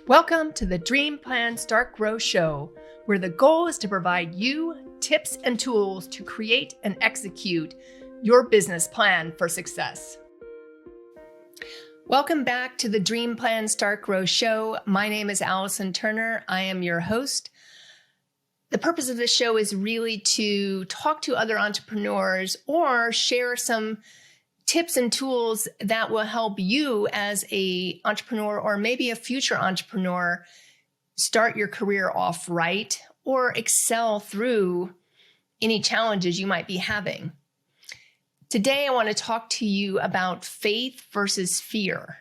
Welcome to the Dream Plan Start Grow Show, where the goal is to provide you tips and tools to create and execute your business plan for success. Welcome back to the Dream Plan Start Grow Show. My name is Allison Turner. I am your host. The purpose of this show is really to talk to other entrepreneurs or share some tips and tools that will help you as an entrepreneur or maybe a future entrepreneur start your career off right or excel through any challenges you might be having. Today, I want to talk to you about faith versus fear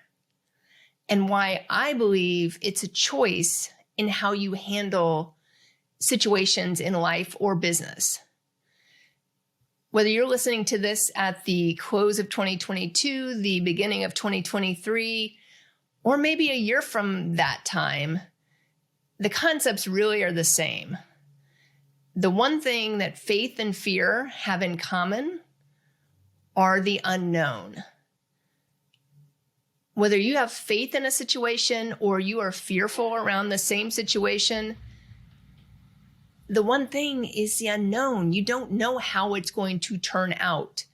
and why I believe it's a choice in how you handle situations in life or business. Whether you're listening to this at the close of 2022, the beginning of 2023, or maybe a year from that time, the concepts really are the same. The one thing that faith and fear have in common are the unknown. Whether you have faith in a situation or you are fearful around the same situation, the one thing is the unknown. You don't know how it's going to turn out.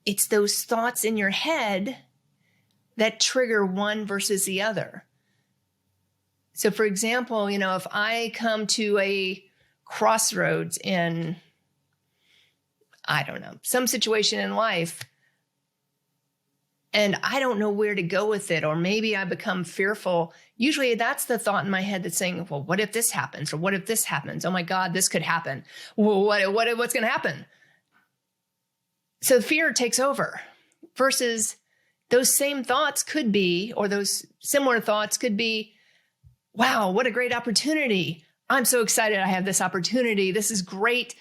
It's those thoughts in your head that trigger one versus the other. So for example, if I come to a crossroads in, some situation in life, and I don't know where to go with it, or maybe I become fearful, usually that's the thought in my head that's saying, well, what if this happens? Or what if this happens? Oh my God, this could happen. Well, what's going to happen? So fear takes over versus those same thoughts could be, or those similar thoughts could be, wow, what a great opportunity. I'm so excited I have this opportunity. This is great.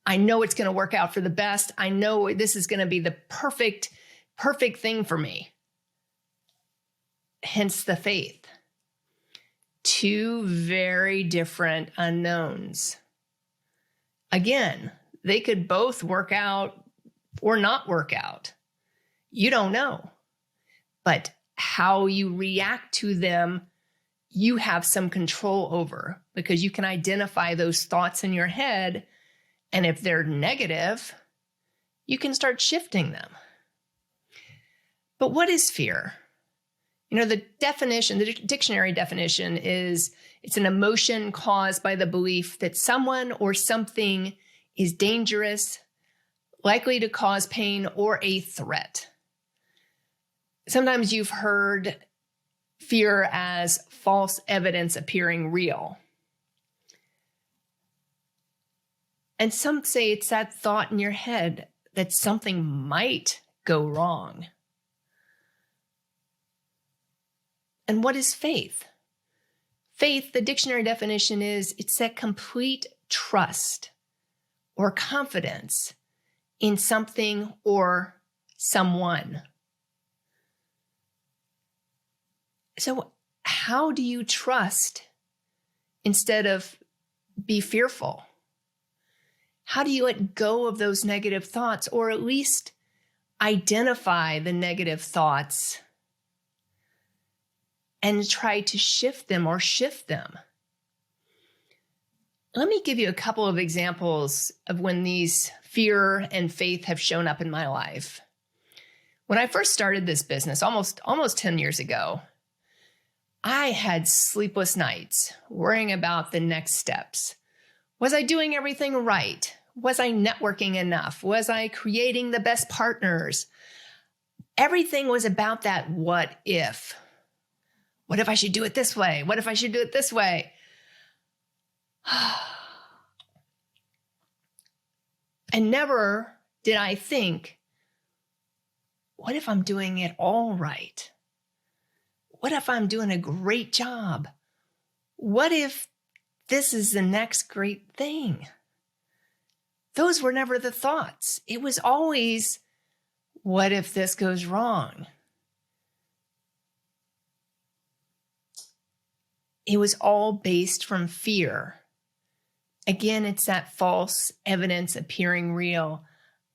I know it's going to work out for the best. I know this is going to be the perfect thing for me. Hence the faith. Two very different unknowns. Again, they could both work out or not work out. You don't know. But how you react to them, you have some control over, because you can identify those thoughts in your head. And if they're negative, you can start shifting them. But what is fear? The definition, the dictionary definition is it's an emotion caused by the belief that someone or something is dangerous, likely to cause pain, or a threat. Sometimes you've heard fear as false evidence appearing real. And some say it's that thought in your head that something might go wrong. And what is faith? Faith, the dictionary definition is it's that complete trust or confidence in something or someone. So how do you trust instead of be fearful? How do you let go of those negative thoughts, or at least identify the negative thoughts and try to shift them? Let me give you a couple of examples of when these fear and faith have shown up in my life. When I first started this business almost 10 years ago, I had sleepless nights worrying about the next steps. Was I doing everything right? Was I networking enough? Was I creating the best partners? Everything was about that what if. What if I should do it this way? What if I should do it this way? And never did I think, what if I'm doing it all right? What if I'm doing a great job? What if this is the next great thing? Those were never the thoughts. It was always, what if this goes wrong? It was all based from fear. Again, it's that false evidence appearing real.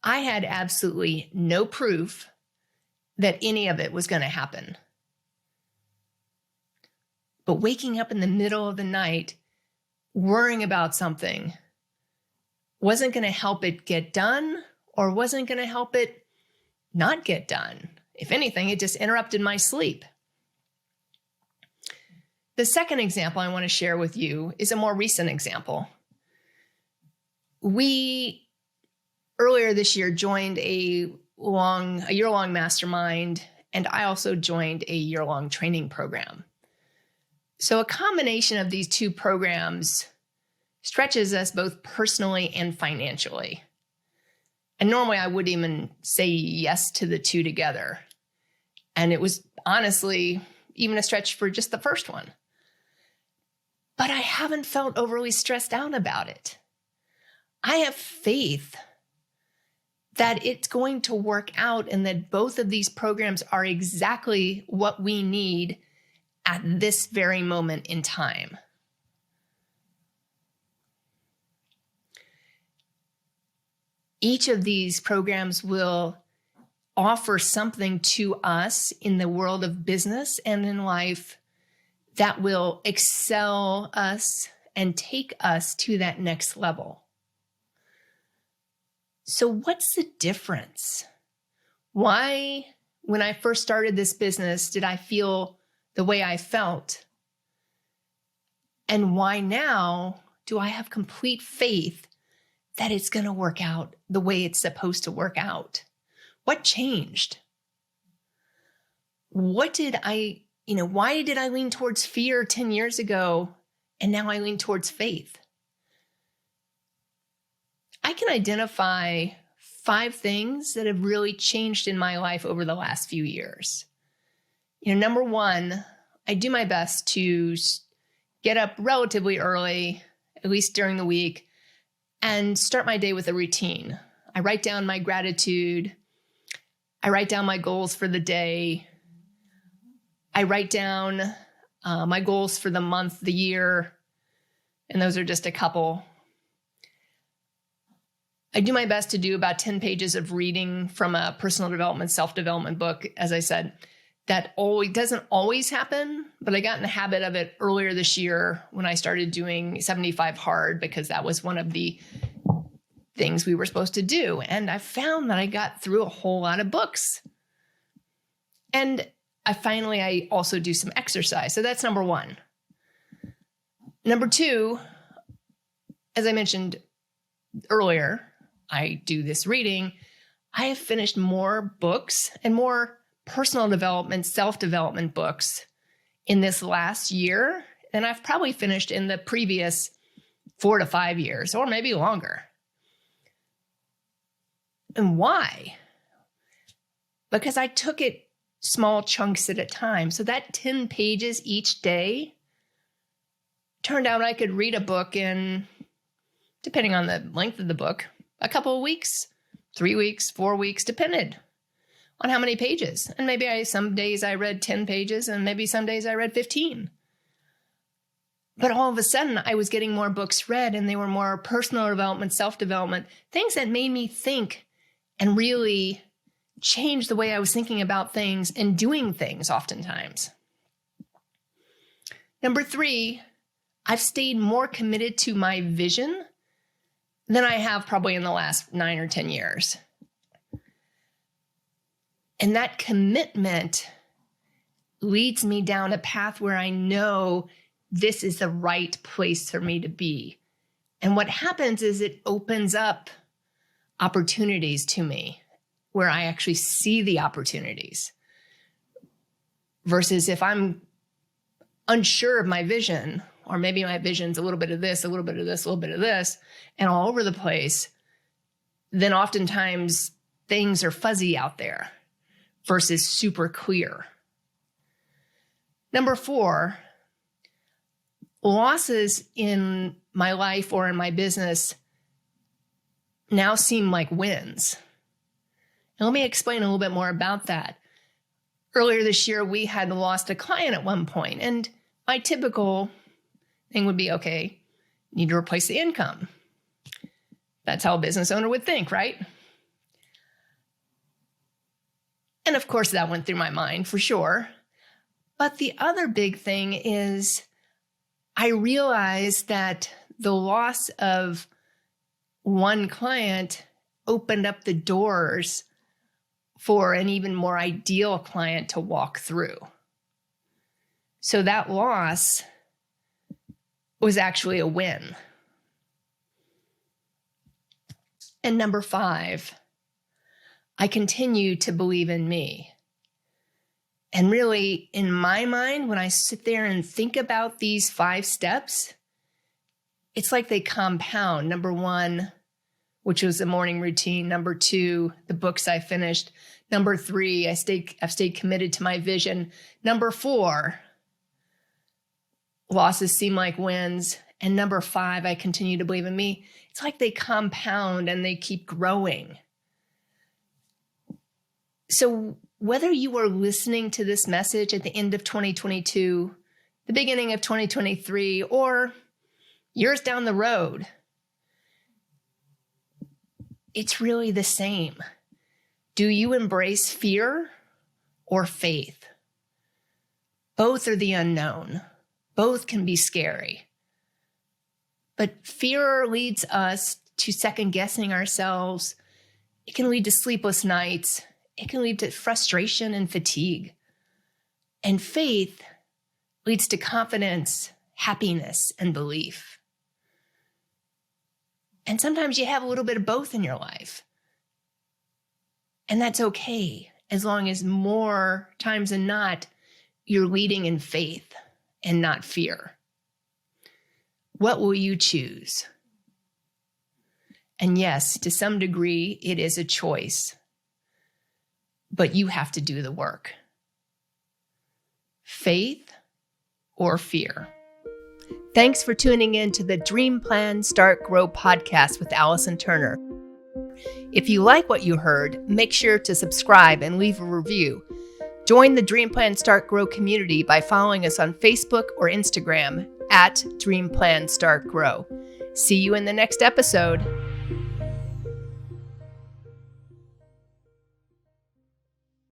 I had absolutely no proof that any of it was going to happen. But waking up in the middle of the night, worrying about something, wasn't going to help it get done or wasn't going to help it not get done. If anything, it just interrupted my sleep. The second example I want to share with you is a more recent example. We, earlier this year, joined a year-long mastermind, and I also joined a year-long training program. So a combination of these two programs stretches us both personally and financially. And normally I wouldn't even say yes to the two together. And it was honestly even a stretch for just the first one. But I haven't felt overly stressed out about it. I have faith that it's going to work out and that both of these programs are exactly what we need at this very moment in time. Each of these programs will offer something to us in the world of business and in life that will excel us and take us to that next level. So what's the difference? Why, when I first started this business, did I feel the way I felt? And why now do I have complete faith that it's going to work out the way it's supposed to work out? What changed? Why did I lean towards fear 10 years ago and now I lean towards faith? I can identify 5 things that have really changed in my life over the last few years. Number 1, I do my best to get up relatively early, at least during the week, and start my day with a routine. I write down my gratitude. I write down my goals for the day. I write down my goals for the month, the year, and those are just a couple. I do my best to do about 10 pages of reading from a personal development, self-development book. As I said, that doesn't always happen, but I got in the habit of it earlier this year when I started doing 75 Hard, because that was one of the things we were supposed to do. And I found that I got through a whole lot of books. And I also do some exercise. So that's number 1. Number 2, as I mentioned earlier, I do this reading. I have finished more books and more personal development, self-development books in this last year than I've probably finished in the previous 4 to 5 years, or maybe longer. And why? Because I took it small chunks at a time. So that 10 pages each day turned out I could read a book in, depending on the length of the book, a couple of weeks, 3 weeks, 4 weeks, depended on how many pages. And maybe some days I read 10 pages and maybe some days I read 15. But all of a sudden I was getting more books read and they were more personal development, self-development, things that made me think and really change the way I was thinking about things and doing things oftentimes. Number 3, I've stayed more committed to my vision than I have probably in the last 9 or 10 years. And that commitment leads me down a path where I know this is the right place for me to be. And what happens is it opens up opportunities to me where I actually see the opportunities. Versus if I'm unsure of my vision, or maybe my vision's a little bit of this, a little bit of this, a little bit of this, and all over the place, then oftentimes things are fuzzy out there versus super clear. Number 4, losses in my life or in my business now seem like wins. And let me explain a little bit more about that. Earlier this year, we had lost a client at one point, and my typical thing would be, okay, need to replace the income. That's how a business owner would think, right? And of course, that went through my mind for sure. But the other big thing is I realized that the loss of one client opened up the doors for an even more ideal client to walk through. So that loss was actually a win. And number 5, I continue to believe in me. And really, in my mind, when I sit there and think about these 5 steps, it's like they compound. Number 1, which was the morning routine. Number 2, the books I finished. Number 3, I've stayed committed to my vision. Number 4, losses seem like wins. And number 5, I continue to believe in me. It's like they compound and they keep growing. So whether you are listening to this message at the end of 2022, the beginning of 2023, or years down the road, it's really the same. Do you embrace fear or faith? Both are the unknown. Both can be scary. But fear leads us to second guessing ourselves. It can lead to sleepless nights. It can lead to frustration and fatigue. And faith leads to confidence, happiness, and belief. And sometimes you have a little bit of both in your life. And that's okay, as long as more times than not, you're leading in faith and not fear. What will you choose? And yes, to some degree, it is a choice. But you have to do the work. Faith or fear? Thanks for tuning in to the Dream Plan Start Grow podcast with Allison Turner. If you like what you heard, make sure to subscribe and leave a review. Join the Dream Plan Start Grow community by following us on Facebook or Instagram at Dream Plan Start Grow. See you in the next episode.